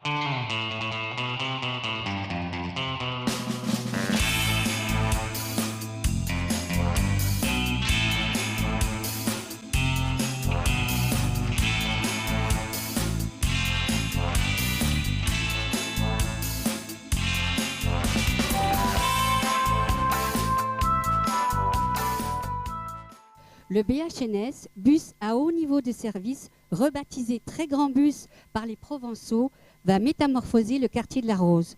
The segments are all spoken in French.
Le BHNS, bus à haut niveau de service, rebaptisé Très Grand Bus par les Provençaux, va métamorphoser le quartier de la Rose.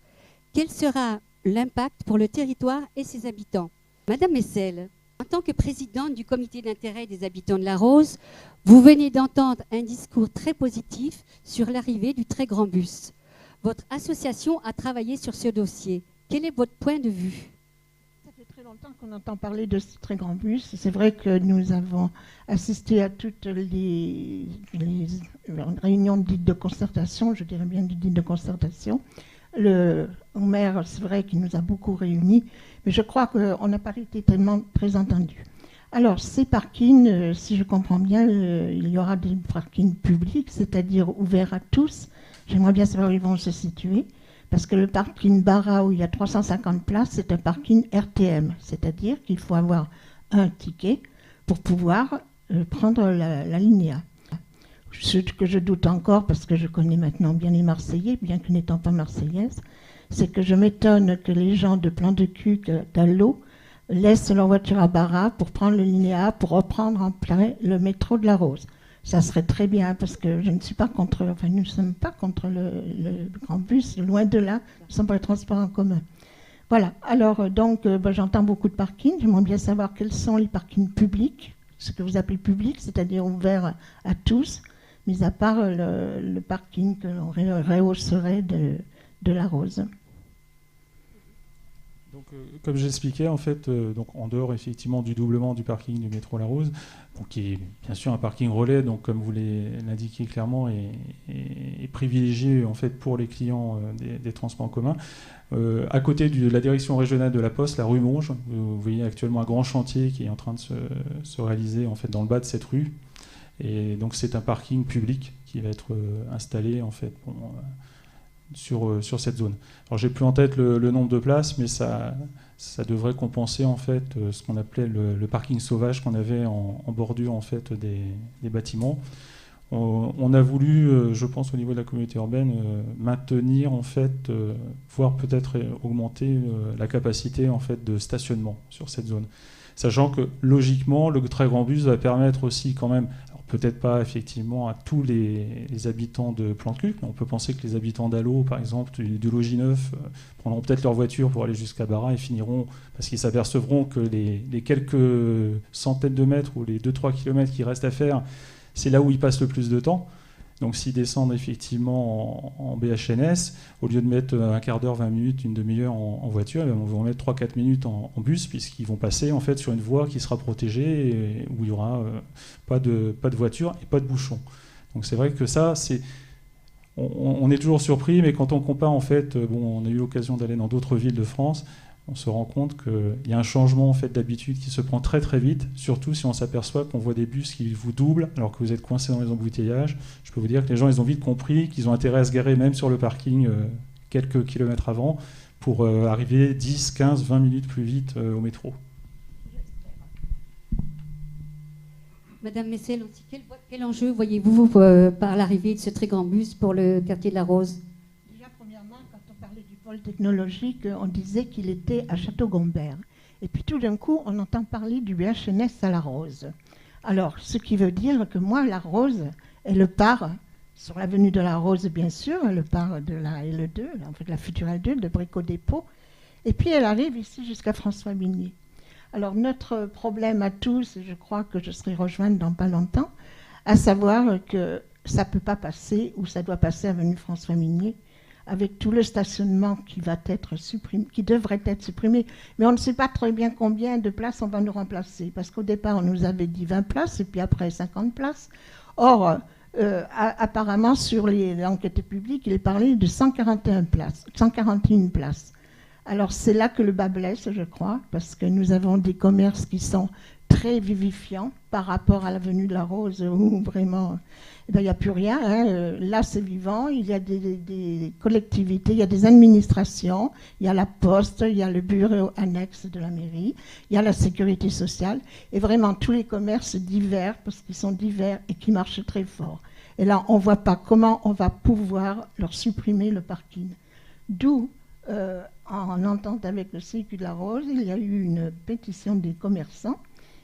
Quel sera l'impact pour le territoire et ses habitants? Madame Messel, en tant que présidente du comité d'intérêt des habitants de la Rose, vous venez d'entendre un discours très positif sur l'arrivée du Très Grand Bus. Votre association a travaillé sur ce dossier. Quel est votre point de vue? Ça fait très longtemps qu'on entend parler de ce Très Grand Bus. C'est vrai que nous avons assisté à toutes les réunions dites de concertation, je dirais bien dites de concertation. Le maire, c'est vrai qu'il nous a beaucoup réunis, mais je crois qu'on n'a pas été tellement très entendus. Alors, ces parkings, si je comprends bien, il y aura des parkings publics, c'est-à-dire ouverts à tous. J'aimerais bien savoir où ils vont se situer, parce que le parking Barra, où il y a 350 places, c'est un parking RTM, c'est-à-dire qu'il faut avoir un ticket pour pouvoir prendre la ligne A. Ce que je doute encore, parce que je connais maintenant bien les Marseillais, bien que n'étant pas marseillaise, c'est que je m'étonne que les gens de Plan de Cuques, d'Allo, laissent leur voiture à Barra pour prendre le ligne A, pour reprendre en plein le métro de la Rose. Ça serait très bien, parce que je ne suis pas contre, enfin nous ne sommes pas contre le grand bus, loin de là, nous sommes pour les transports en commun. Voilà, alors donc j'entends beaucoup de parkings, j'aimerais bien savoir quels sont les parkings publics, ce que vous appelez public, c'est-à-dire ouverts à tous, mis à part le parking que l'on rehausserait de la Rose. Donc, comme j'expliquais, en fait, donc en dehors effectivement du doublement du parking du métro La Rose, donc, qui est bien sûr un parking relais, donc comme vous l'indiquez clairement, est privilégié en fait pour les clients des transports en commun. À côté de la direction régionale de la Poste, la rue Monge, vous voyez actuellement un grand chantier qui est en train de se réaliser en fait dans le bas de cette rue. Et donc c'est un parking public qui va être installé en fait sur cette zone. Alors j'ai plus en tête le nombre de places, mais ça devrait compenser en fait ce qu'on appelait le parking sauvage qu'on avait en bordure en fait des bâtiments. On a voulu, je pense au niveau de la communauté urbaine, maintenir en fait, voire peut-être augmenter la capacité en fait de stationnement sur cette zone. Sachant que logiquement, le Très Grand Bus va permettre aussi quand même, alors peut-être pas effectivement à tous les habitants de Plan de Cuques, mais on peut penser que les habitants d'Allo, par exemple, du Logis Neuf, prendront peut-être leur voiture pour aller jusqu'à Barra et finiront, parce qu'ils s'apercevront que les quelques centaines de mètres ou les 2-3 kilomètres qui restent à faire, c'est là où ils passent le plus de temps. Donc s'ils descendent effectivement en BHNS, au lieu de mettre un quart d'heure, 20 minutes, une demi-heure en voiture, on va en mettre 3-4 minutes en bus, puisqu'ils vont passer en fait sur une voie qui sera protégée, et où il n'y aura pas de voiture et pas de bouchon. Donc c'est vrai que ça, on est toujours surpris, mais quand on compare en fait, on a eu l'occasion d'aller dans d'autres villes de France, on se rend compte qu'il y a un changement en fait, d'habitude qui se prend très très vite, surtout si on s'aperçoit qu'on voit des bus qui vous doublent alors que vous êtes coincé dans les embouteillages. Je peux vous dire que les gens ils ont vite compris qu'ils ont intérêt à se garer même sur le parking quelques kilomètres avant pour arriver 10, 15, 20 minutes plus vite au métro. Madame Messel, quel enjeu voyez-vous par l'arrivée de ce très grand bus pour le quartier de la Rose? Premièrement, quand on parlait du pôle technologique, on disait qu'il était à Château-Gombert. Et puis tout d'un coup, on entend parler du BHNS à la Rose. Alors, ce qui veut dire que moi, la Rose, elle part sur l'avenue de la Rose, bien sûr, elle part de la L2, en fait la future L2, de Brico-Dépôt, et puis elle arrive ici jusqu'à François Mignet. Alors, notre problème à tous, je crois que je serai rejointe dans pas longtemps, à savoir que ça ne peut pas passer, ou ça doit passer avenue François Mignet, avec tout le stationnement qui va être supprimé, qui devrait être supprimé. Mais on ne sait pas très bien combien de places on va nous remplacer, parce qu'au départ, on nous avait dit 20 places, et puis après 50 places. Or, apparemment, sur l'enquête publique, il est parlé de 141 places. Alors, c'est là que le bas blesse, je crois, parce que nous avons des commerces qui sont très vivifiant par rapport à l'avenue de la Rose où vraiment il n'y a plus rien. Hein. Là, c'est vivant. Il y a des collectivités, il y a des administrations, il y a la poste, il y a le bureau annexe de la mairie, il y a la sécurité sociale et vraiment tous les commerces divers, parce qu'ils sont divers et qui marchent très fort. Et là, on ne voit pas comment on va pouvoir leur supprimer le parking. D'où, en entente avec le CQ de la Rose, il y a eu une pétition des commerçants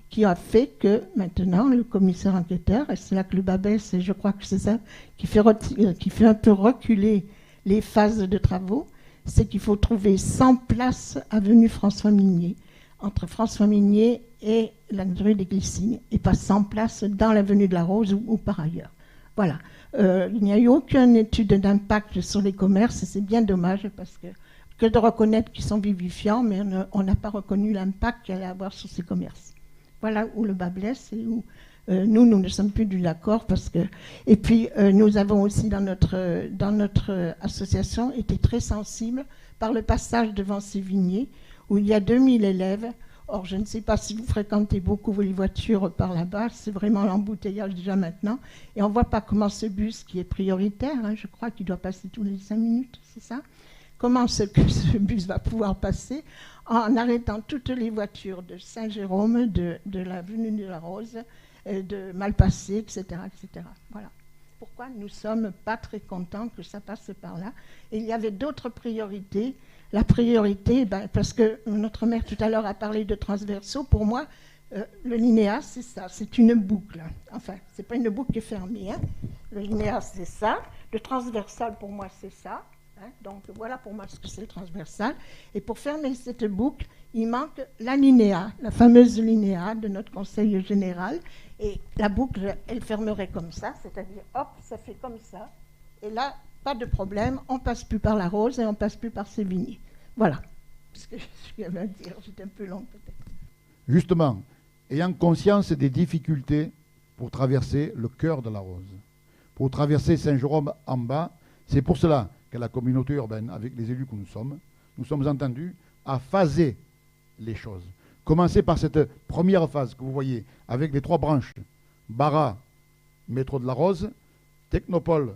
qui a fait que maintenant le commissaire enquêteur, et c'est là que le bas blesse, et je crois que c'est ça qui fait un peu reculer les phases de travaux, c'est qu'il faut trouver 100 places avenue François Mignet, entre François Mignet et la rue des Glycines, et pas 100 places dans l'avenue de la Rose ou par ailleurs. Voilà. Il n'y a eu aucune étude d'impact sur les commerces, et c'est bien dommage parce que de reconnaître qu'ils sont vivifiants, mais on n'a pas reconnu l'impact qu'il allait avoir sur ces commerces. Voilà où le bas blesse et où nous ne sommes plus d'accord parce que... Et puis, nous avons aussi dans notre association été très sensibles par le passage devant Sévigné où il y a 2000 élèves. Or, je ne sais pas si vous fréquentez beaucoup les voitures par là-bas, c'est vraiment l'embouteillage déjà maintenant. Et on ne voit pas comment ce bus qui est prioritaire, hein, je crois qu'il doit passer tous les 5 minutes, c'est ça ? Comment ce bus va pouvoir passer en arrêtant toutes les voitures de Saint-Jérôme, de l'avenue de la Rose, de Malpassé, etc., etc. Voilà. Pourquoi nous ne sommes pas très contents que ça passe par là. Et il y avait d'autres priorités. La priorité, parce que notre maire tout à l'heure a parlé de transversaux, pour moi, le linéa, c'est ça, c'est une boucle. Enfin, ce n'est pas une boucle qui est fermée. Hein. Le linéa, c'est ça. Le transversal, pour moi, c'est ça. Donc voilà pour moi ce que c'est le transversal. Et pour fermer cette boucle, il manque la linéa, la fameuse linéa de notre conseil général. Et la boucle, elle fermerait comme ça, c'est-à-dire hop, ça fait comme ça. Et là, pas de problème, on ne passe plus par la Rose et on ne passe plus par Sévigné. Voilà ce que je viens de dire, j'étais un peu long peut-être. Justement, ayant conscience des difficultés pour traverser le cœur de la Rose, pour traverser Saint-Jérôme en bas, c'est pour cela que la communauté urbaine, avec les élus que nous sommes entendus à phaser les choses. Commencer par cette première phase que vous voyez, avec les 3 branches, Bara, métro de la Rose, Technopole,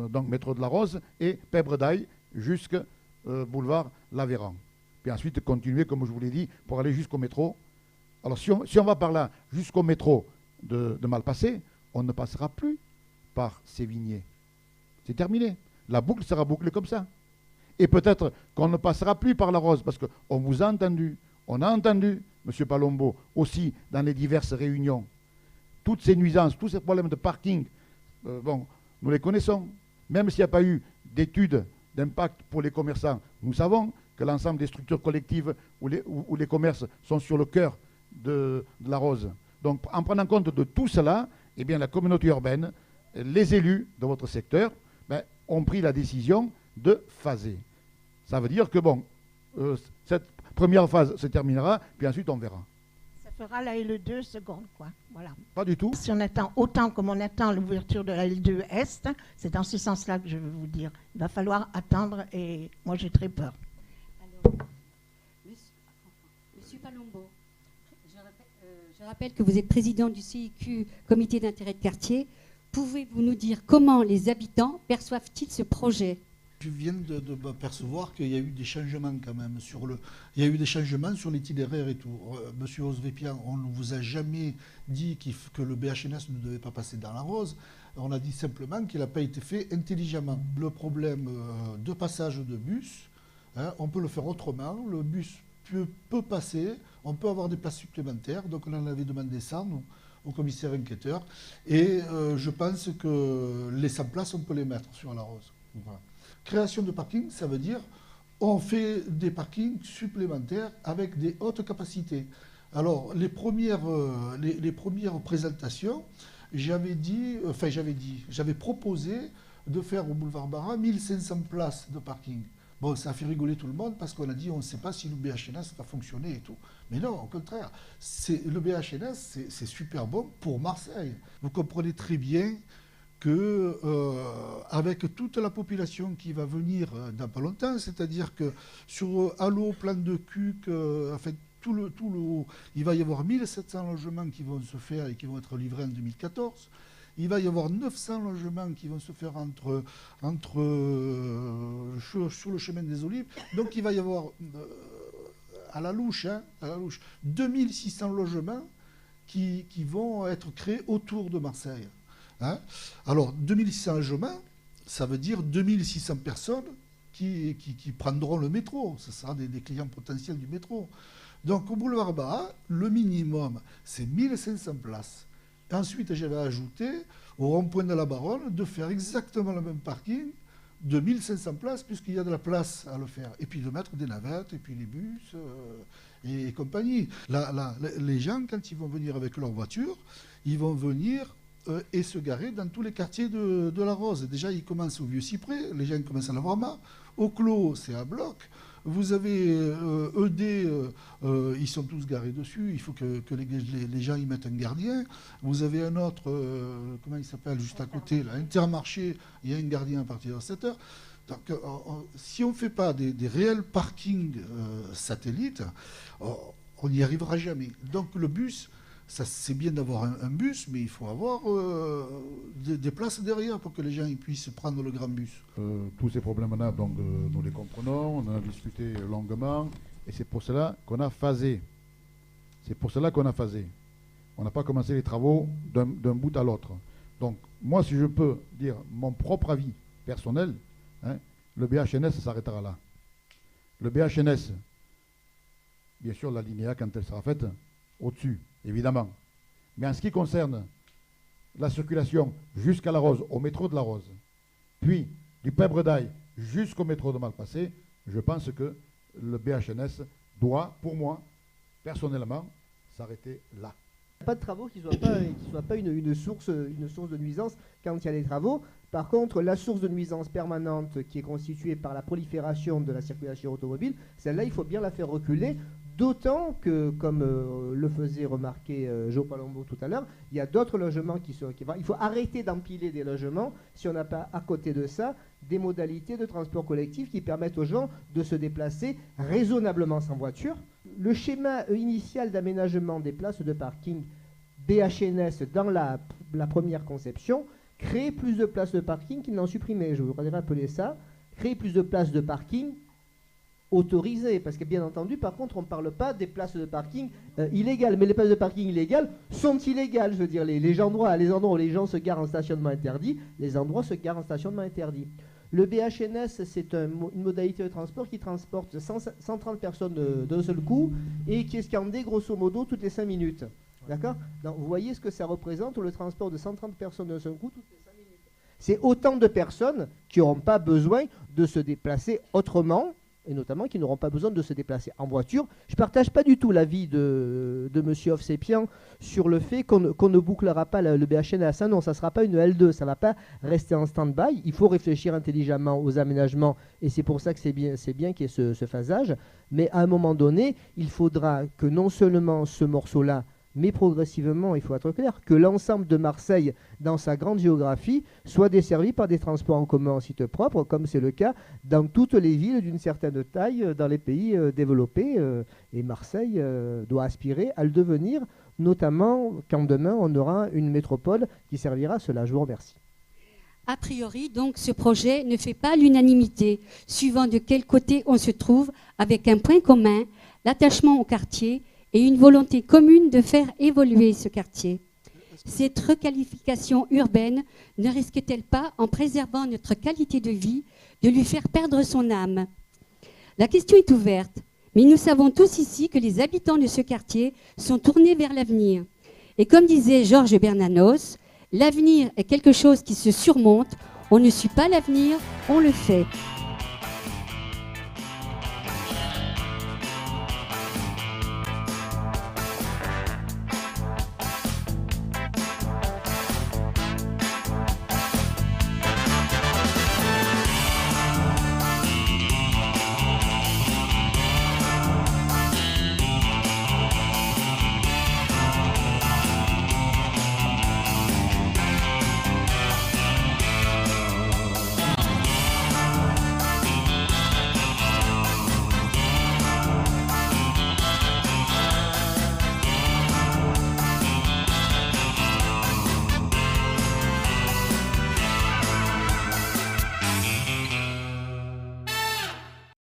donc métro de la Rose, et Pèbre-d'Aille, jusqu'au boulevard Lavéran. Puis ensuite, continuer, comme je vous l'ai dit, pour aller jusqu'au métro. Alors, si on va par là, jusqu'au métro de Malpassé, on ne passera plus par Sévigné. C'est terminé. La boucle sera bouclée comme ça. Et peut-être qu'on ne passera plus par la Rose, parce qu'on vous a entendu. On a entendu, M. Palombo, aussi dans les diverses réunions. Toutes ces nuisances, tous ces problèmes de parking, bon, nous les connaissons. Même s'il n'y a pas eu d'études d'impact pour les commerçants, nous savons que l'ensemble des structures collectives où les commerces sont sur le cœur de la Rose. Donc, en prenant compte de tout cela, eh bien, la communauté urbaine, les élus de votre secteur, ont pris la décision de phaser. Ça veut dire que, bon, cette première phase se terminera, puis ensuite on verra. Ça fera la L2 seconde, quoi. Voilà. Pas du tout. Si on attend autant comme on attend l'ouverture de la L2 Est, c'est dans ce sens-là que je veux vous dire. Il va falloir attendre et moi j'ai très peur. Alors, Monsieur Palombo, je rappelle que vous êtes président du CIQ, Comité d'intérêt de quartier. Pouvez-vous nous dire comment les habitants perçoivent-ils ce projet ? Je viens de percevoir qu'il y a eu des changements quand même il y a eu des changements sur l'itinéraire et tout. Monsieur Osvépian, on ne vous a jamais dit que le BHNS ne devait pas passer dans la Rose. On a dit simplement qu'il n'a pas été fait intelligemment. Le problème de passage de bus, hein, on peut le faire autrement. Le bus peut passer, on peut avoir des places supplémentaires. Donc on en avait demandé ça, nous, au commissaire enquêteur. Et je pense que les 100 places, on peut les mettre sur la Rose. Voilà. Création de parking, ça veut dire on fait des parkings supplémentaires avec des hautes capacités. Alors, les premières présentations, j'avais proposé de faire au boulevard Bara 1500 places de parking. Bon, ça a fait rigoler tout le monde parce qu'on a dit on ne sait pas si le BHNS va fonctionner et tout. Mais non, au contraire, le BHNS, c'est super bon pour Marseille. Vous comprenez très bien que avec toute la population qui va venir dans pas longtemps, c'est-à-dire que sur Allo, Plan de Cuc, enfin, il va y avoir 1700 logements qui vont se faire et qui vont être livrés en 2014. Il va y avoir 900 logements qui vont se faire sur le chemin des Olives. Donc il va y avoir, à la louche, 2600 logements qui vont être créés autour de Marseille. Hein. Alors, 2600 logements, ça veut dire 2600 personnes qui prendront le métro. Ce sera des clients potentiels du métro. Donc, au boulevard Baha, le minimum, c'est 1500 places. Ensuite, j'avais ajouté au rond-point de la Baronne de faire exactement le même parking de 1500 places, puisqu'il y a de la place à le faire. Et puis de mettre des navettes, et puis les bus et compagnie. Les gens, quand ils vont venir avec leur voiture, ils vont venir et se garer dans tous les quartiers de la Rose. Déjà, ils commencent au Vieux-Cyprès, les gens commencent à l'avoir marre. Au Clos, c'est à bloc. Vous avez ED, ils sont tous garés dessus, il faut que les gens y mettent un gardien. Vous avez un autre, comment il s'appelle, juste à côté, là, Intermarché, il y a un gardien à partir de 7 heures. Donc, si on ne fait pas des réels parkings satellites, on n'y arrivera jamais. Donc le bus, c'est bien d'avoir un bus, mais il faut avoir des places derrière pour que les gens puissent prendre le grand bus. Tous ces problèmes-là, donc, nous les comprenons, on en a discuté longuement, et c'est pour cela qu'on a phasé. C'est pour cela qu'on a phasé. On n'a pas commencé les travaux d'un bout à l'autre. Donc, moi, si je peux dire mon propre avis personnel, hein, le BHNS s'arrêtera là. Le BHNS, bien sûr, la ligne A, quand elle sera faite, au-dessus, évidemment. Mais en ce qui concerne la circulation jusqu'à la Rose, au métro de la Rose, puis du Pèbre-d'Aille jusqu'au métro de Malpasset, je pense que le BHNS doit, pour moi, personnellement, s'arrêter là. Pas de travaux qui ne soient pas une source de nuisance quand il y a des travaux. Par contre, la source de nuisance permanente qui est constituée par la prolifération de la circulation automobile, celle-là, il faut bien la faire reculer. D'autant que, comme le faisait remarquer Jo Palombo tout à l'heure, il y a d'autres logements il faut arrêter d'empiler des logements si on n'a pas à côté de ça des modalités de transport collectif qui permettent aux gens de se déplacer raisonnablement sans voiture. Le schéma initial d'aménagement des places de parking BHNS dans la première conception crée plus de places de parking qu'il n'en supprimait. Je voudrais rappeler ça. Créer plus de places de parking autorisées, parce que bien entendu, par contre, on ne parle pas des places de parking illégales, mais les places de parking illégales sont illégales, je veux dire, les endroits où les gens se garent en stationnement interdit, les endroits se garent en stationnement interdit. Le BHNS, c'est une modalité de transport qui transporte 130 personnes d'un seul coup et qui est scandé grosso modo toutes les 5 minutes. D'accord ? Donc, vous voyez ce que ça représente, le transport de 130 personnes d'un seul coup toutes les 5 minutes. C'est autant de personnes qui n'auront pas besoin de se déplacer autrement, et notamment qui n'auront pas besoin de se déplacer en voiture. Je ne partage pas du tout l'avis de M. Ovsepian sur le fait qu'on ne bouclera pas le BHNS. Non, ça ne sera pas une L2, ça ne va pas rester en stand-by. Il faut réfléchir intelligemment aux aménagements, et c'est pour ça que c'est bien qu'il y ait ce phasage. Mais à un moment donné, il faudra que non seulement ce morceau-là, mais progressivement, il faut être clair, que l'ensemble de Marseille, dans sa grande géographie, soit desservi par des transports en commun en site propre, comme c'est le cas dans toutes les villes d'une certaine taille dans les pays développés. Et Marseille doit aspirer à le devenir, notamment quand demain on aura une métropole qui servira à cela. Je vous remercie. A priori, donc, ce projet ne fait pas l'unanimité, suivant de quel côté on se trouve, avec un point commun, l'attachement au quartier, et une volonté commune de faire évoluer ce quartier. Cette requalification urbaine ne risque-t-elle pas, en préservant notre qualité de vie, de lui faire perdre son âme? La question est ouverte, mais nous savons tous ici que les habitants de ce quartier sont tournés vers l'avenir. Et comme disait Georges Bernanos, l'avenir est quelque chose qui se surmonte, on ne suit pas l'avenir, on le fait.